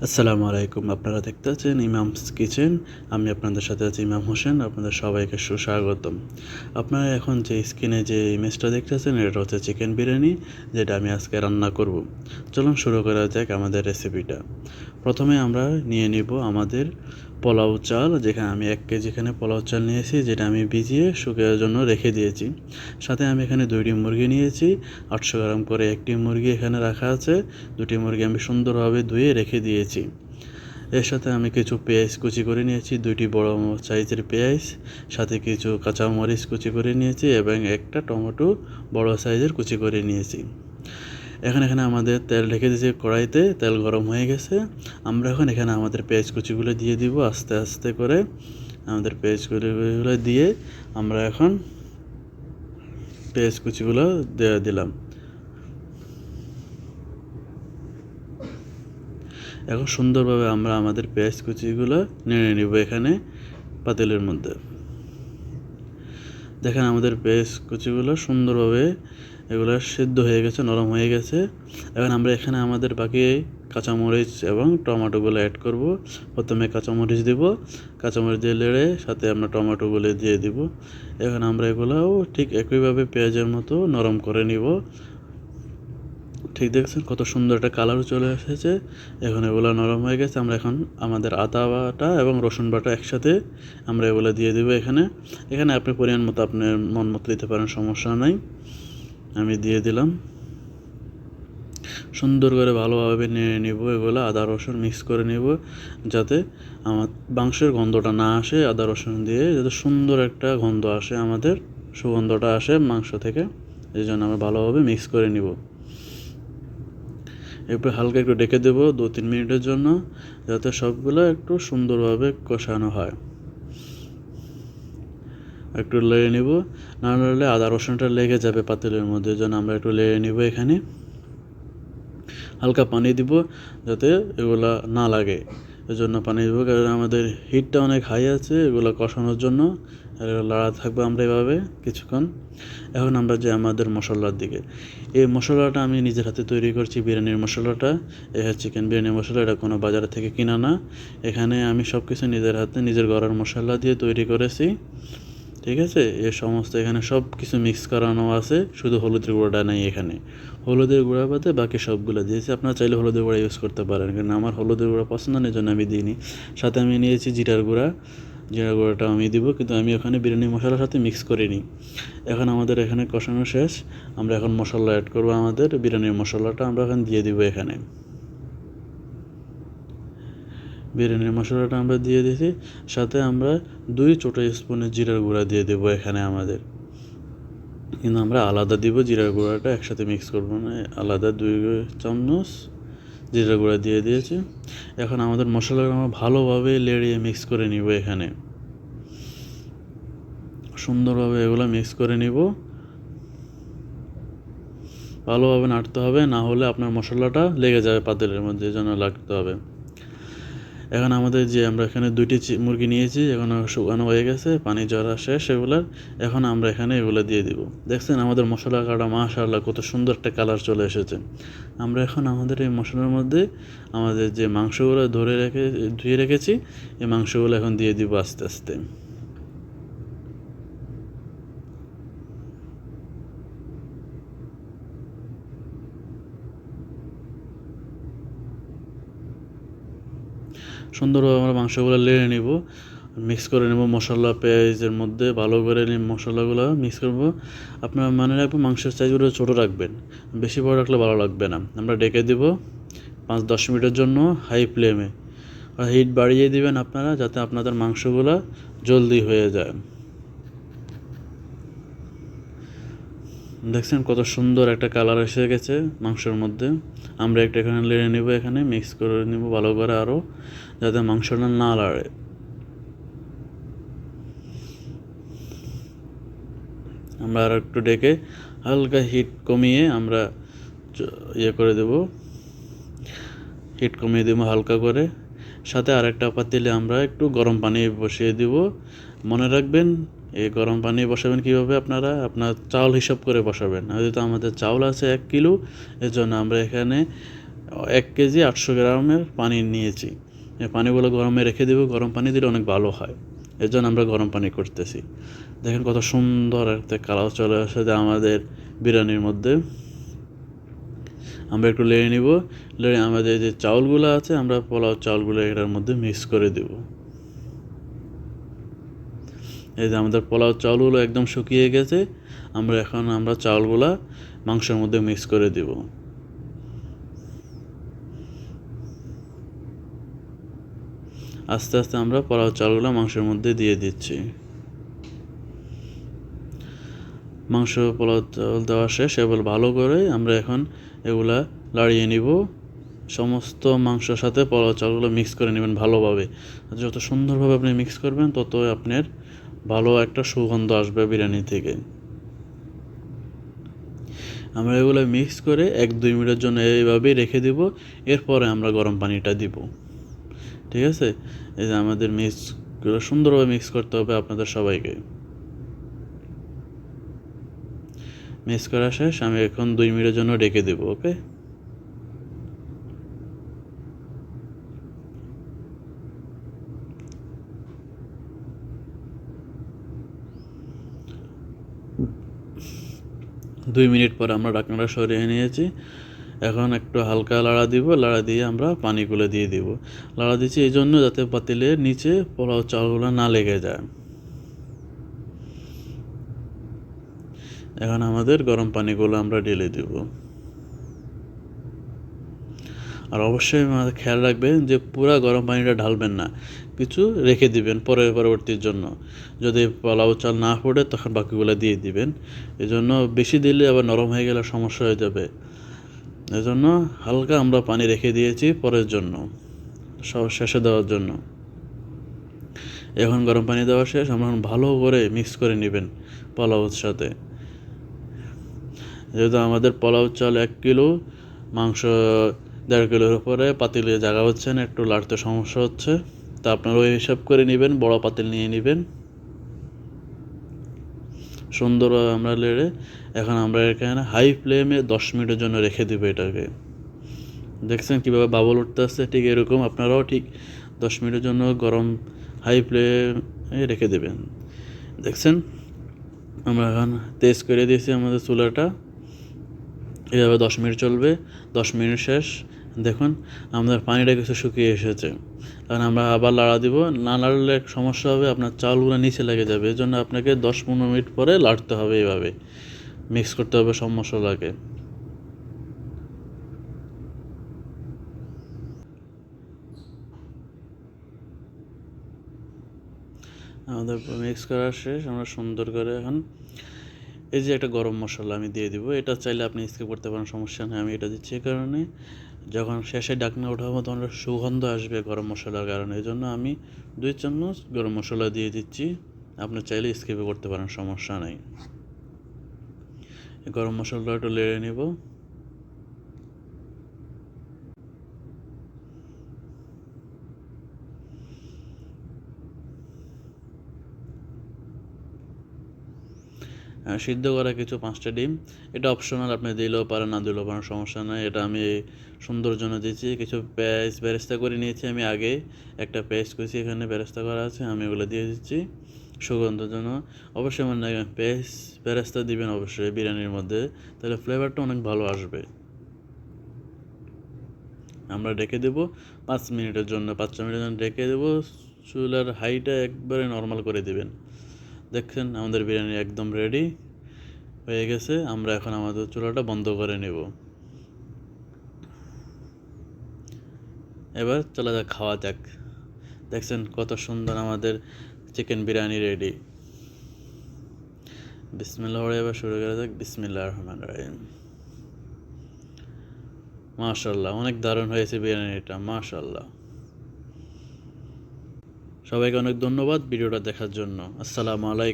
আসসালামু আলাইকুম। আপনারা দেখতে আছেন ইমামস কিচেন। আমি আপনাদের সাথে আছি ইমাম হোসেন। আপনাদের সবাইকে সুস্বাগতম। আপনারা এখন যে স্ক্রিনে যে ইমেজটা দেখতেছেন এটা হচ্ছে চিকেন বিরিয়ানি, যেটা আমি আজকে রান্না করব। চলুন শুরু করা যাক আমাদের রেসিপিটা। প্রথমে আমরা নিয়ে নিব আমাদের পোলাও চাল, যেখানে আমি 1 কেজি এখানে পোলাও চাল নিয়েছি, যেটা আমি ভিজিয়ে শুকানোর জন্য রেখে দিয়েছি। সাথে আমি এখানে 2টি মুরগি নিয়েছি, 800 গ্রাম করে একটি মুরগি এখানে রাখা আছে। 2টি মুরগি আমি সুন্দরভাবে ধুয়ে রেখে দিয়েছি। এর সাথে আমি কিছু পেঁয়াজ কুচি করে নিয়েছি, 2টি বড় সাইজের পেঁয়াজ, সাথে কিছু কাঁচামরিচ কুচি করে নিয়েছি এবং একটা টমেটো বড় সাইজের কুচি করে নিয়েছি। এখানে আমাদের তেল ঢেকে দিয়েছি কড়াইতে, তেল গরম হয়ে গেছে। আমরা এখন এখানে আমাদের পেঁয়াজ কুচিগুলো দিয়ে দিব আস্তে আস্তে করে। আমাদের পেঁয়াজ কুচিগুলো দিয়ে আমরা এখন পেঁয়াজ কুচিগুলো দিয়ে দিলাম। এখন সুন্দরভাবে আমরা আমাদের পেঁয়াজ কুচিগুলো নেড়ে নিব এখানে পাতিলের মধ্যে। দেখেন আমাদের পেঁয়াজ কুচিগুলো সুন্দরভাবে এগুলো সিদ্ধ হয়ে গেছে, নরম হয়ে গেছে। এখন আমরা এখানে আমাদের বাকি কাঁচামরিচ এবং টমেটোগুলো অ্যাড করব। প্রথমে কাঁচামরিচ দিব, কাঁচামরিচ দিয়ে নেড়ে সাথে আমরা টমেটোগুলো দিয়ে দিব। এখন আমরা এগুলোও ঠিক একইভাবে পেঁয়াজের মতো নরম করে নিব। ঠিক দেখছেন কত সুন্দর একটা কালার চলে এসেছে। এখন এগুলো নরম হয়ে গেছে। আমরা এখন আমাদের আদা বাটা এবং রসুন বাটা একসাথে আমরা এগুলো দিয়ে দেবো এখানে। এখানে আপনি পরিমাণ মতো আপনার মন মতো দিতে পারেন, সমস্যা নাই। আমি দিয়ে দিলাম। সুন্দর করে ভালোভাবে নেড়ে নেব, এগুলো আদা রসুন মিক্স করে নেব, যাতে আমার মাংসের গন্ধটা না আসে। আদা রসুন দিয়ে যাতে সুন্দর একটা গন্ধ আসে, আমাদের সুগন্ধটা আসে মাংস থেকে, এই জন্য আমরা ভালোভাবে মিক্স করে নিব। এরপর হালকা একটু ডেকে দেবো 2-3 মিনিটের জন্য, যাতে সবগুলো একটু সুন্দরভাবে কষানো হয়। একটু লেড়ে নিব, না নাড়লে আদা রসুনটা লেগে যাবে পাতিলের মধ্যে, জন্য আমরা একটু লেড়ে নিব। এখানে হালকা পানি দিব যাতে এগুলা না লাগে, এজন্য পানি দেবো। কারণ আমাদের হিটটা অনেক হাই আছে এগুলো কষানোর জন্য। আর লাড়া থাকবে আমরা এভাবে কিছুক্ষণ। এখন আমরা যে আমাদের মশলার দিকে, এই মশলাটা আমি নিজের হাতে তৈরি করছি, বিরিয়ানির মশলাটা। এটা চিকেন বিরিয়ানি মশলা, এটা কোনো বাজার থেকে কিনা না। এখানে আমি সব কিছু নিজের হাতে নিজের ঘরের মশলা দিয়ে তৈরি করেছি, ঠিক আছে। এ সমস্ত এখানে সব কিছু মিক্স করানো আছে, শুধু হলুদের গুঁড়োটা নেই এখানে। হলুদের গুঁড়া বাদে বাকি সবগুলো দিয়েছি। আপনারা চাইলে হলুদের গুঁড়া ইউজ করতে পারেন, কারণ আমার হলুদের গুঁড়া পছন্দ নেই, জন্য আমি দিইনি। সাথে আমি নিয়েছি জিরার গুঁড়া, জিরার গুঁড়াটাও আমি দিব, কিন্তু আমি ওখানে বিরিয়ানি মশলার সাথে মিক্স করিনি। এখন আমাদের এখানে কষানো শেষ। আমরা এখন মশলা অ্যাড করবো, আমাদের বিরিয়ানির মশলাটা আমরা এখন দিয়ে দিব এখানে। বিরিয়ানির মশলাটা আমরা দিয়ে দিয়েছি, সাথে আমরা 2 ছোটো স্পুনের জিরার গুঁড়া দিয়ে দেবো এখানে আমাদের। কিন্তু আমরা আলাদা দিব, জিরার গুঁড়াটা একসাথে মিক্স করব না, আলাদা 2 চামচ জিরার গুঁড়া দিয়ে দিয়েছি। এখন আমাদের মশলাটা আমরা ভালোভাবে লেড়িয়ে মিক্স করে নিব এখানে। সুন্দরভাবে এগুলো মিক্স করে নিব, ভালোভাবে নাড়তে হবে, না হলে আপনার মশলাটা লেগে যাবে পাতিলের মধ্যে, এই জন্য লাগতে হবে। এখন আমাদের যে আমরা এখানে 2টি মুরগি নিয়েছি, এখন শুকানো হয়ে গেছে, পানি ঝরা শেষ এগুলার। এখন আমরা এখানে এগুলো দিয়ে দিব। দেখছেন আমাদের মশলা কাটা মাশাআল্লাহ কত সুন্দর একটা কালার চলে এসেছে। আমরা এখন আমাদের এই মশলার মধ্যে আমাদের যে মাংসগুলো ধুয়ে রেখেছি, এই মাংসগুলো এখন দিয়ে দিব আস্তে আস্তে। সুন্দরভাবে আমরা মাংসগুলো লেড়ে নিব, মিক্স করে নেব মশলা পেঁয়াজের মধ্যে, ভালো করে মশলাগুলো মিক্স করব। আপনার মনে রাখবেন মাংসের সাইজগুলো ছোটো রাখবেন, বেশি বড় রাখলে ভালো লাগবে না। আমরা ডেকে দেব 5-10 মিনিটের জন্য হাই ফ্লেমে। আর হিট বাড়িয়ে দিবেন আপনারা, যাতে আপনাদের মাংসগুলো জলদি হয়ে যায়। দেখছেন কত সুন্দর একটা কালার এসে গেছে মাংসের মধ্যে। আমরা একটা এখানে লেড়ে নেব, এখানে মিক্স করে নেব ভালো করে আরও, যাতে মাংসটা না লাড়ে। আমরা আর একটু ডেকে হালকা হিট কমিয়ে আমরা করে দেব, হিট কমিয়ে দেবো হালকা করে। সাথে আরেকটা পাতিলে আমরা একটু গরম পানি বসিয়ে দিব। মনে রাখবেন এই গরম পানি বসাবেন কীভাবে, আপনারা আপনার চাউল হিসাব করে বসাবেন। যেহেতু আমাদের চাউল আছে 1 কিলো, এর জন্য আমরা এখানে 1 কেজি 800 গ্রামের পানি নিয়েছি। এই পানিগুলো গরমে রেখে দেবো, গরম পানি দিলে অনেক ভালো হয়, এর জন্য আমরা গরম পানি করতেছি। দেখেন কত সুন্দর একটা কালার চলে আসে আমাদের বিরিয়ানির মধ্যে। আমরা একটু লেড়ে নিব, লেড়ে আমাদের যে চাউলগুলো আছে আমরা পোলাও চাউলগুলো এটার মধ্যে মিক্স করে দেব। এই যে আমাদের পোলাও চাউলগুলো একদম শুকিয়ে গেছে, আমরা চাউলগুলা মাংসের মধ্যে মিক্স করে দেব। আস্তে আস্তে আমরা পোলাও চাউলগুলো মাংসের মধ্যে দিয়ে দিচ্ছি। মাংস পোলাও চাউল দেওয়া শেষ, এবার ভালো করে আমরা এখন এগুলা লাড়িয়ে নিব। সমস্ত মাংসের সাথে পোলাও চাউলগুলো মিক্স করে নেবেন ভালোভাবে। যত সুন্দরভাবে আপনি মিক্স করবেন তত আপনার ভালো একটা সুগন্ধ আসবে বিরিয়ানি থেকে। আমরা এগুলো মিক্স করে 1-2 মিনিটের জন্য এইভাবেই রেখে দেব। এরপরে আমরা গরম পানিটা দিব। ঠিক আছে, এই যে আমাদের মিক্সগুলো সুন্দরভাবে মিক্স করতে হবে আপনাদের সবাইকে। মিক্স করা শেষ, আমি এখন 2 মিনিটের জন্য রেখে দেব। ওকে, দুই মিনিট পর আমরা ঢাকনাটা সরিয়ে নিয়েছি। এখন একটু হালকা লাড়া দিব, লাড়া দিয়ে আমরা পানিগুলো দিয়ে দিব। লাড়া দিচ্ছি এই জন্য যাতে পাতিলের নিচে পোলাও চালগুলো না লেগে যায়। এখন আমাদের গরম পানিগুলো আমরা ঢেলে দেব। আর অবশ্যই আমাদের খেয়াল রাখবেন যে পুরা গরম পানিটা ঢালবেন না, কিছু রেখে দিবেন পরবর্তীর জন্য। যদি পোলাও চাল না ফোটে তখন বাকিগুলো দিয়ে দিবেন। এজন্য বেশি দিলে আবার নরম হয়ে গেলে সমস্যা হয়ে যাবে। এজন্য হালকা আমরা পানি রেখে দিয়েছি পরের জন্য, সব শেষে দেওয়ার জন্য। এখন গরম পানি দেওয়া শেষ, আমরা ভালো করে মিক্স করে নেবেন পোলাওর সাথে। যেহেতু আমাদের পোলাও চাল 1 কিলো, মাংস 1.5 কিলোর উপরে, পাতিলে জায়গা হচ্ছে না, একটু লাড়তে সমস্যা হচ্ছে, তা আপনারা ওই হিসাব করে নেবেন, বড় পাতিল নিয়ে নেবেন। সুন্দরভাবে আমরা লেড়ে এখন আমরা এখানে হাই ফ্লেমে 10 মিনিটের জন্য রেখে দেবো এটাকে। দেখছেন কীভাবে বাবল উঠতে আসছে, ঠিক এরকম আপনারাও ঠিক 10 মিনিটের জন্য গরম হাই ফ্লেমে রেখে দেবেন। দেখছেন আমরা এখন তেজ করে দিয়েছি আমাদের চুলাটা, এভাবে 10 মিনিট চলবে। 10 মিনিট শেষ, দেখুন আমাদের পানিটা কিছু শুকিয়ে এসেছে। কারণ আমরা আবার লাড়া দিব, না লাড়লে সমস্যা হবে, আপনার চালগুলো নিচে লেগে যাবে। এই জন্য আপনাকে 10-15 মিনিট পরে লাড়তে হবে, এইভাবে মিক্স করতে হবে সব মশলাকে। আমাদের মিক্স করা শেষ, আমরা সুন্দর করে এখন এই যে একটা গরম মশলা আমি দিয়ে দিব। এটা চাইলে আপনি স্কিপ করতে পারেন, সমস্যা নেই, আমি এটা দিচ্ছি এই কারণে যখন শেষে ডাকনা ওঠাবো তখন সুগন্ধ আসবে গরম মশলার কারণে। এই জন্য আমি 2 চামচ গরম মশলা দিয়ে দিচ্ছি। আপনি চাইলে স্কিপও করতে পারেন, সমস্যা নেই। গরম মশলাটা একটু লেড়ে নেব। সিদ্ধ করা কিছু 5টা ডিম, এটা অপশনাল, আপনি দিলেও পারেন না দিলেও পারেন, সমস্যা নাই। এটা আমি সুন্দর জন্য দিচ্ছি। কিছু পেঁয়াজ বেরেস্তা করে নিয়েছি আমি আগে, একটা পেঁয়াজ কুচি এখানে বেরেস্তা করা আছে, আমি ওগুলো দিয়ে দিচ্ছি সুগন্ধের জন্য। অবশ্যই মনে রাখবেন পেঁয়াজ বেরেস্তা দিবেন অবশ্যই বিরিয়ানির মধ্যে, তাহলে ফ্লেভারটা অনেক ভালো আসবে। আমরা ডেকে দেবো 5 মিনিটের জন্য, 5 মিনিটের জন্য ডেকে দেবো। চুলার হাইটা একবারে নর্মাল করে দিবেন। দেখছেন আমাদের বিরিয়ানি একদম রেডি হয়ে গেছে। আমরা এখন আমাদের চুলাটা বন্ধ করে নেব। এবার চলা যাক, খাওয়া যাক। দেখছেন কত সুন্দর আমাদের চিকেন বিরিয়ানি রেডি। বিসমিল্লাহ পড়ে এবার শুরু করা যাক। বিসমিল্লাহির রহমানির রহিম। মাশাআল্লাহ, অনেক দারুণ হয়েছে বিরিয়ানিটা, মাশাআল্লাহ। সবাইকে অনেক ধন্যবাদ ভিডিওটা দেখার জন্য। আসসালামু আলাইকুম।